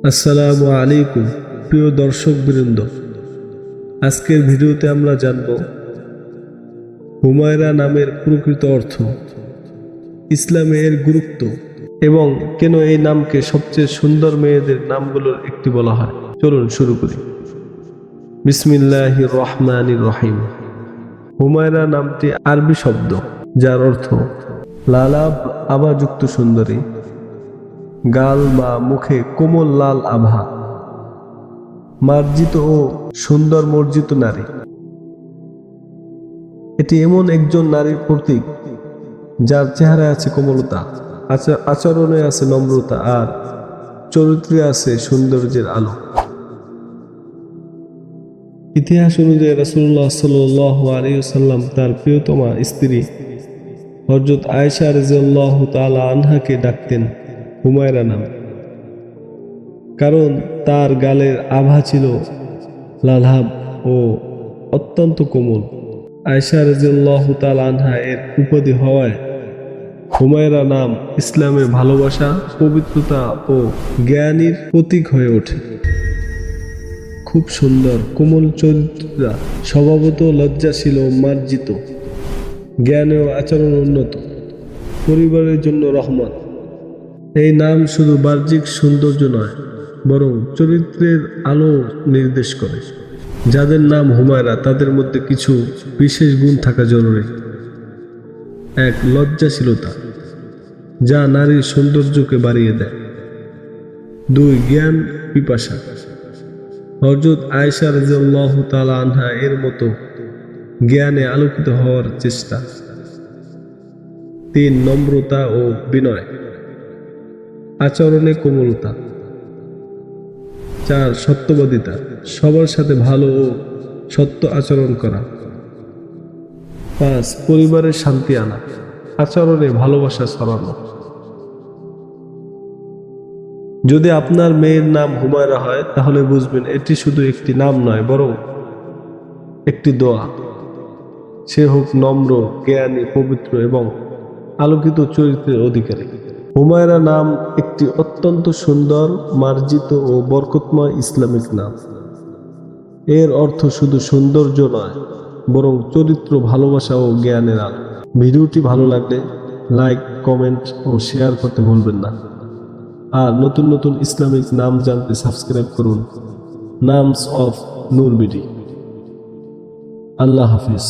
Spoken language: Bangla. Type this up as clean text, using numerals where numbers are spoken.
আসসালামু আলাইকুম প্রিয় দর্শকবৃন্দ, আজকের ভিডিওতে আমরা জানব হুমায়রা নামের প্রকৃত অর্থ, ইসলামে এর গুরুত্ব এবং কেন এই নামকে সবচেয়ে সুন্দর মেয়েদের নামগুলোর একটি বলা হয়। চলুন শুরু করি। বিসমিল্লাহির রহমানির রহিম। হুমায়রা নামটি আরবি শব্দ যার অর্থ লালাব আভাযুক্ত সুন্দরী, গাল বা মুখে কোমল লাল আভা, মার্জিত ও সুন্দর মর্জিত নারী। এটি এমন একজন নারীর প্রতীক যার চেহারায় আছে কোমলতা, আচরণে আছে নম্রতা আর চরিত্রে আছে সৌন্দর্যের আলো। ইতিহাস অনুযায়ী রাসূলুল্লাহ সাল্লাল্লাহু আলাইহি ওয়াসাল্লাম তার প্রিয়তমা স্ত্রী হযরত আয়েশা রাদিয়াল্লাহু তাআলা আনহাকে ডাকতেন হুমায়রা নামে, কারণ তার গালের আভা ছিল লালাব ও অত্যন্ত কোমল। আয়েশা রাদিয়াল্লাহু তাআলা আনহা এর উপাধি হওয়ায় হুমায়রা নাম ইসলামে ভালোবাসা, পবিত্রতা ও জ্ঞানীর প্রতীক হয়ে ওঠে। খুব সুন্দর কোমল চরিত্রা, স্বভাবত লজ্জাশীল ও মার্জিত, জ্ঞানে ও আচরণ উন্নত, পরিবারের জন্য রহমত। এই নাম শুধু বাহ্যিক সৌন্দর্য নয়, বরং চরিত্রের আলো নির্দেশ করে। যাদের নাম হুমায়রা তাদের মধ্যে কিছু বিশেষ গুণ থাকা জরুরি। ১. লজ্জাশীলতা, যা নারীর সৌন্দর্যকে বাড়িয়ে দেয়। ২. জ্ঞান পিপাসা, হযরত আয়েশা রাদিয়াল্লাহু তাআলা আনহা এর মতো জ্ঞানে আলোকিত হওয়ার চেষ্টা। ৩. নম্রতা ও বিনয়, আচরণে কোমলতা। ৪. সত্যবাদিতা, সবার সাথে ভালো ও সত্য আচরণ করা। ৫. পরিবারের শান্তি আনা, আচরণে ভালোবাসা ছড়ানো। যদি আপনার মেয়ের নাম হুমায়রা হয় তাহলে বুঝবেন এটি শুধু একটি নাম নয়, বরং একটি দোয়া। সে হোক নম্র, জ্ঞানী, পবিত্র এবং আলোকিত চরিত্রের অধিকারী। হুমায়রা নাম একটি অত্যন্ত সুন্দর, মার্জিত ও বরকতময় ইসলামিক নাম। এর অর্থ শুধু সৌন্দর্য নয়, বরং চরিত্র, ভালোবাসা ও জ্ঞানের আলো। ভিডিওটি ভালো লাগলে লাইক, কমেন্ট ও শেয়ার করতে ভুলবেন না। আর নতুন নতুন ইসলামিক নাম জানতে সাবস্ক্রাইব করুন নামস অফ নূর বিডি। আল্লাহ হাফিজ।